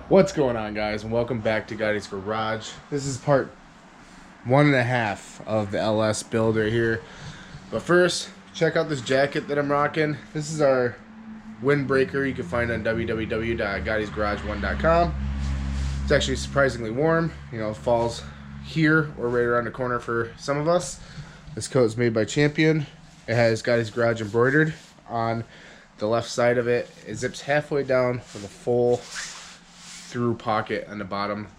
What's going on, guys, and welcome back to Gotti's Garage. This is part 1.5 of the LS build right here. But first, check out this jacket that I'm rocking. This is our windbreaker you can find on www.gottisgarage1.com. It's actually surprisingly warm. You know, fall's here or right around the corner for some of us. This coat is made by Champion. It has Gotti's Garage embroidered on the left side of it. It zips halfway down with a full through pocket on the bottom.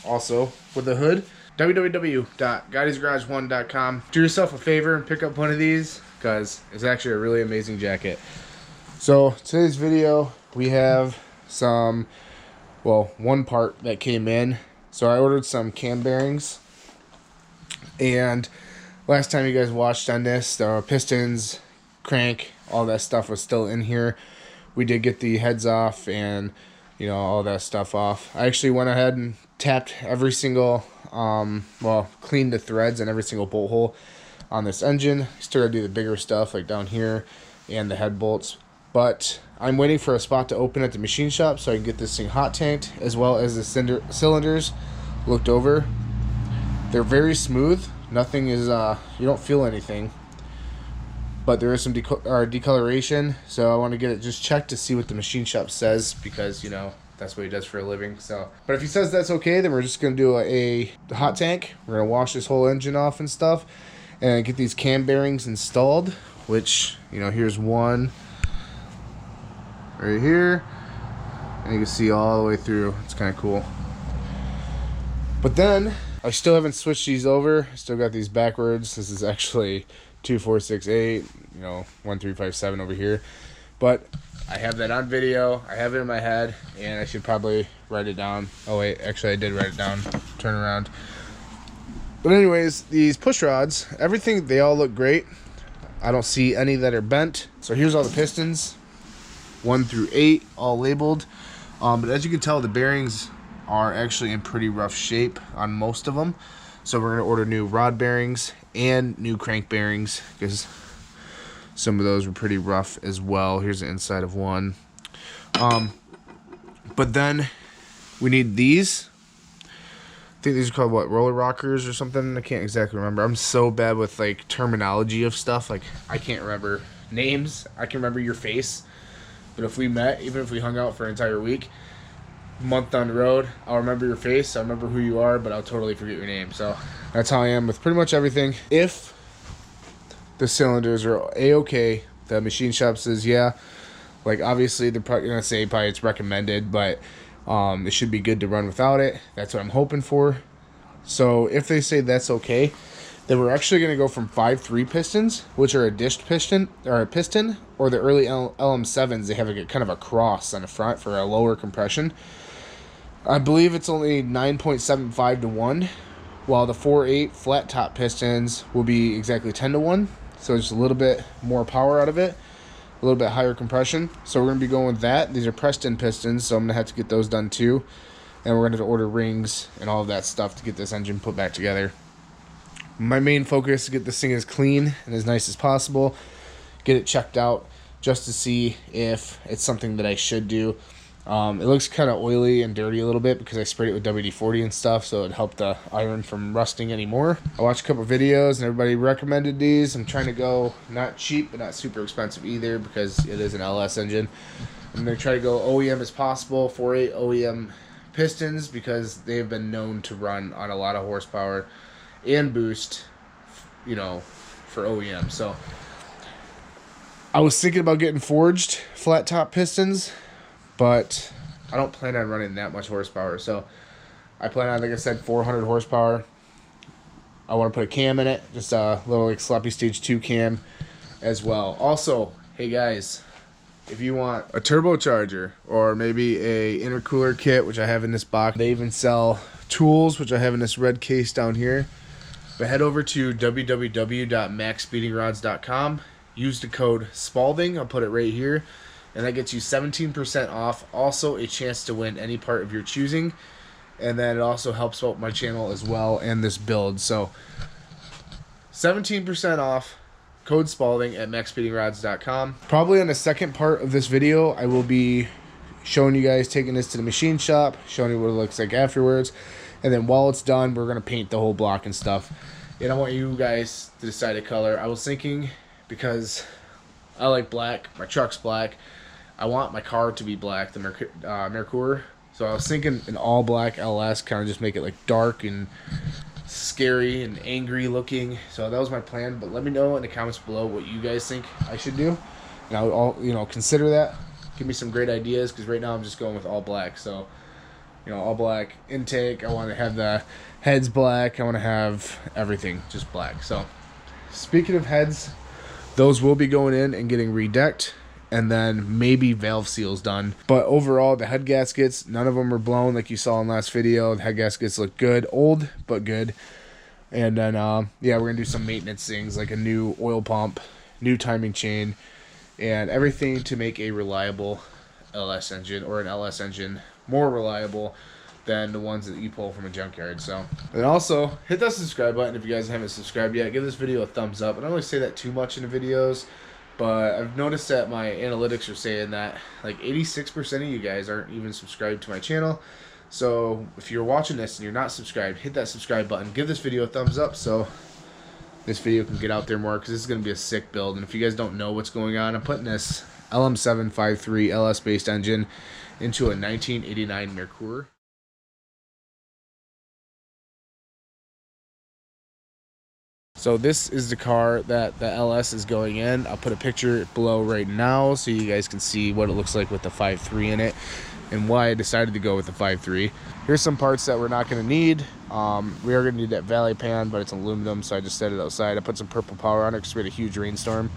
Also with the hood. www.gottisgarage1.com. Do yourself a favor and pick up one of these because it's actually a really amazing jacket. So today's video we have some, well, one part that came in. So I ordered some cam bearings, and last time you guys watched on this, the pistons, crank, all that stuff was still in here. We did get the heads off and all that stuff off. I actually went ahead and tapped every single, cleaned the threads and every single bolt hole on this engine. Still gotta do the bigger stuff like down here and the head bolts. But I'm waiting for a spot to open at the machine shop so I can get this thing hot tanked, as well as the cylinders looked over. They're very smooth. Nothing is, you don't feel anything. But there is some decoloration, so I want to get it just checked to see what the machine shop says, because that's what he does for a living. So, but if he says that's okay, then we're just gonna do a hot tank. We're gonna wash this whole engine off and stuff, and get these cam bearings installed. Which here's one right here, and you can see all the way through. It's kind of cool. But then I still haven't switched these over. Still got these backwards. This is actually 2468, 1357 over here, but I have that on video. I have it in my head, and I should probably write it down. Oh wait, actually I did write it down. Turn around. But anyways, these push rods, everything, they all look great. I don't see any that are bent. So here's all the pistons, 1 through 8, all labeled. But as you can tell, the bearings are actually in pretty rough shape on most of them. So we're gonna order new rod bearings and new crank bearings, because some of those were pretty rough as well. Here's the inside of one. But then we need these. I think these are called what, roller rockers or something. I can't exactly remember. I'm so bad with like terminology of stuff. Like I can't remember names. I can remember your face, but if we met, even if we hung out for an entire week, month down the road, I'll remember your face, I'll remember who you are, but I'll totally forget your name. So that's how I am with pretty much everything. If the cylinders are a-okay, the machine shop says yeah, like obviously they're probably gonna say probably it's recommended, but it should be good to run without it. That's what I'm hoping for. So if they say that's okay, then we're actually gonna go from 5.3 pistons, which are a dished piston, or the early LM7s. They have a kind of a cross on the front for a lower compression. I believe it's only 9.75 to 1, while the 4.8 flat top pistons will be exactly 10 to 1. So just a little bit more power out of it, a little bit higher compression. So we're going to be going with that. These are pressed-in pistons, so I'm going to have to get those done too. And we're going to have to order rings and all of that stuff to get this engine put back together. My main focus is to get this thing as clean and as nice as possible, get it checked out just to see if it's something that I should do. It looks kind of oily and dirty a little bit because I sprayed it with WD-40 and stuff, so it helped the iron from rusting anymore. I watched a couple videos and everybody recommended these. I'm trying to go not cheap but not super expensive either, because it is an LS engine. I'm going to try to go OEM as possible, 4.8 OEM pistons, because they have been known to run on a lot of horsepower and boost, for OEM. So I was thinking about getting forged flat top pistons, but I don't plan on running that much horsepower. So I plan on, like I said, 400 horsepower. I want to put a cam in it, just a little like sloppy stage 2 cam as well. Also, hey guys, if you want a turbocharger or maybe a intercooler kit, which I have in this box, they even sell tools, which I have in this red case down here. But head over to www.maxspeedingrods.com. Use the code Spalding. I'll put it right here. And that gets you 17% off. Also a chance to win any part of your choosing. And then it also helps out my channel as well and this build. So 17% off. Code Spalding at maxspeedingrods.com. Probably on the second part of this video, I will be showing you guys, taking this to the machine shop, showing you what it looks like afterwards. And then while it's done, we're going to paint the whole block and stuff. And I want you guys to decide a color. I was thinking, because I like black, my truck's black, I want my car to be black, the Merkur. So I was thinking an all black LS, kind of just make it like dark and scary and angry looking. So that was my plan. But let me know in the comments below what you guys think I should do, and I'll consider that. Give me some great ideas, because right now I'm just going with all black. So all black intake. I want to have the heads black. I want to have everything just black. So speaking of heads, those will be going in and getting redecked, and then maybe valve seals done. But overall, the head gaskets, none of them are blown like you saw in last video. The head gaskets look good, old but good. And then yeah, we're gonna do some maintenance things, like a new oil pump, new timing chain, and everything to make a reliable LS engine, or an LS engine more reliable than the ones that you pull from a junkyard. So, and also hit that subscribe button if you guys haven't subscribed yet. Give this video a thumbs up. I don't really say that too much in the videos, but I've noticed that my analytics are saying that like 86% of you guys aren't even subscribed to my channel. So if you're watching this and you're not subscribed, hit that subscribe button. Give this video a thumbs up so this video can get out there more, because this is going to be a sick build. And if you guys don't know what's going on, I'm putting this LM753 LS based engine into a 1989 Merkur. So this is the car that the LS is going in. I'll put a picture below right now so you guys can see what it looks like with the 5.3 in it, and why I decided to go with the 5.3. Here's some parts that we're not going to need. We are going to need that valley pan, but it's aluminum, so I just set it outside. I put some purple power on it because we had a huge rainstorm.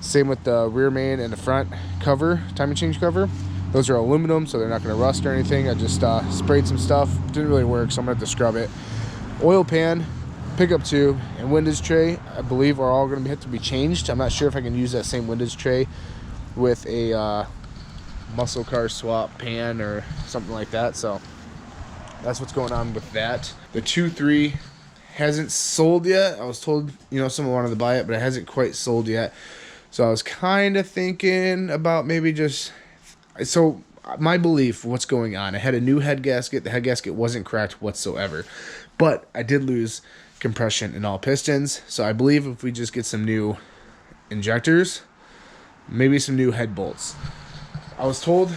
Same with the rear main and the front cover, timing change cover. Those are aluminum, so they're not going to rust or anything. I just sprayed some stuff. Didn't really work, so I'm going to have to scrub it. Oil pan, pickup tube, and windage tray, I believe, are all going to have to be changed. I'm not sure if I can use that same windage tray with a muscle car swap pan or something like that. So that's what's going on with that. The 2.3 hasn't sold yet. I was told someone wanted to buy it, but it hasn't quite sold yet. So I was kind of thinking about maybe just... So my belief, what's going on, I had a new head gasket. The head gasket wasn't cracked whatsoever, but I did lose compression in all pistons. So I believe if we just get some new injectors, maybe some new head bolts. I was told,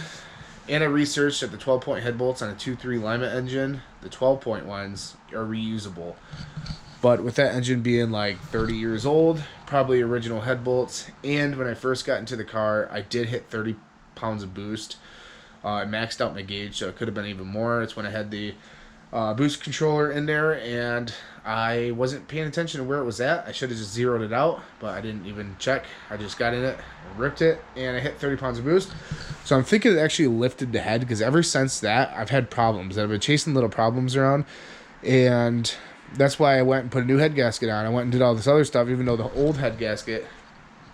and I researched, that the 12-point head bolts on a 2.3 Lima engine, the 12-point ones, are reusable. But with that engine being like 30 years old, probably original head bolts. And when I first got into the car, I did hit 30 pounds of boost. I maxed out my gauge, so it could have been even more. It's when I had the boost controller in there, and I wasn't paying attention to where it was at. I should have just zeroed it out, but I didn't even check. I just got in it, ripped it, and I hit 30 pounds of boost. So I'm thinking it actually lifted the head, because ever since that, I've had problems. I've been chasing little problems around, and that's why I went and put a new head gasket on. I went and did all this other stuff, even though the old head gasket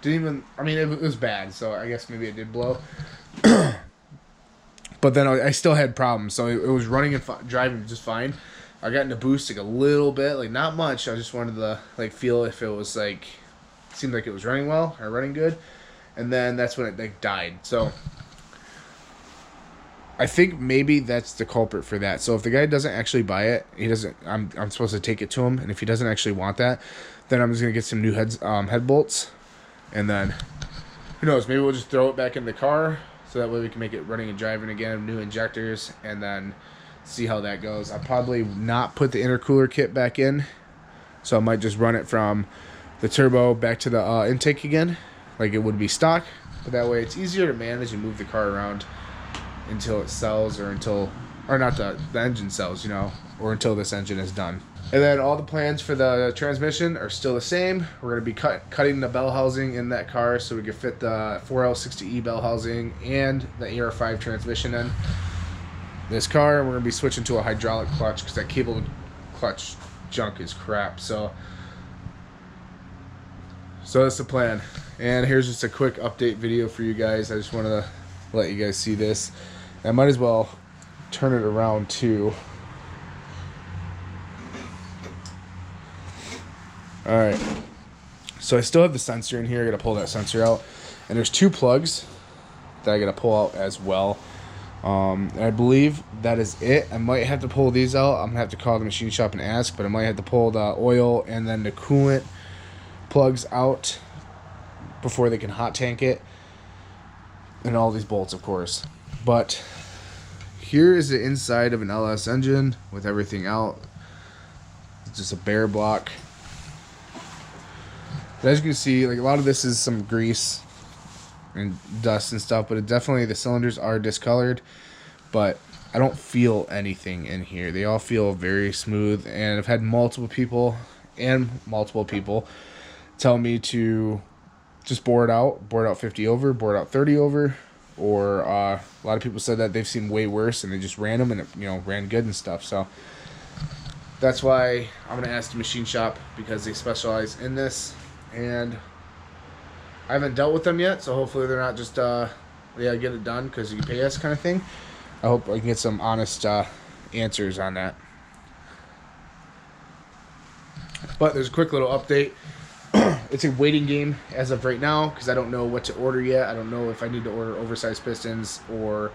didn't even... I mean, it was bad, so I guess maybe it did blow. But then I still had problems, so it was running and driving just fine. I got into boost like a little bit, like not much. I just wanted to like feel if it was like, seemed like it was running well or running good, and then that's when it like died. So I think maybe that's the culprit for that. So if the guy doesn't actually buy it, he doesn't. I'm supposed to take it to him, and if he doesn't actually want that, then I'm just gonna get some new head bolts, and then who knows? Maybe we'll just throw it back in the car. So that way we can make it running and driving again, new injectors, and then see how that goes. I'll probably not put the intercooler kit back in, so I might just run it from the turbo back to the intake again, like it would be stock. But that way it's easier to manage and move the car around until it sells, or not the engine sells, or until this engine is done. And then all the plans for the transmission are still the same. We're going to be cutting the bell housing in that car so we can fit the 4L60E bell housing and the AR5 transmission in this car. And we're going to be switching to a hydraulic clutch because that cable clutch junk is crap. So that's the plan. And here's just a quick update video for you guys. I just wanted to let you guys see this. I might as well turn it around too. Alright, so I still have the sensor in here. I gotta pull that sensor out, and there's two plugs that I gotta pull out as well. I believe that is it. I might have to pull these out. I'm gonna have to call the machine shop and ask, but I might have to pull the oil and then the coolant plugs out before they can hot tank it, and all these bolts, of course. But here is the inside of an LS engine with everything out. It's just a bare block. But as you can see, like, a lot of this is some grease and dust and stuff, but the cylinders are discolored, but I don't feel anything in here. They all feel very smooth, and I've had multiple people tell me to just bore it out 50 over, bore it out 30 over, or a lot of people said that they've seen way worse and they just ran them and it, you know, ran good and stuff. So that's why I'm gonna ask the machine shop, because they specialize in this, and I haven't dealt with them yet, so hopefully they're not just yeah, get it done because you pay us kind of thing. I hope I can get some honest answers on that. But there's a quick little update. It's a waiting game as of right now because I don't know what to order yet. I don't know if I need to order oversized pistons or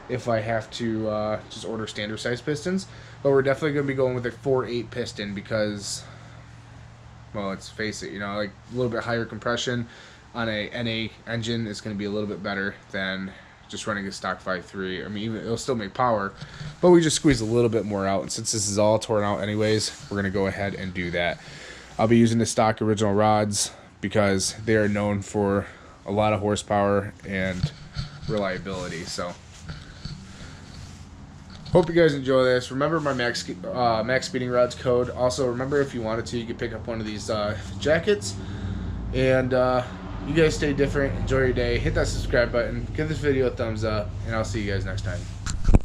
if I have to just order standard size pistons. But we're definitely going to be going with a 4.8 piston because, well, let's face it, you know, like a little bit higher compression on a NA engine is going to be a little bit better than just running a stock 5.3. I mean, even it'll still make power, but we just squeeze a little bit more out. And since this is all torn out anyways, we're going to go ahead and do that. I'll be using the stock original rods because they are known for a lot of horsepower and reliability. So hope you guys enjoy this. Remember my max speeding rods code. Also, remember, if you wanted to, you could pick up one of these jackets. And you guys stay different. Enjoy your day. Hit that subscribe button. Give this video a thumbs up. And I'll see you guys next time.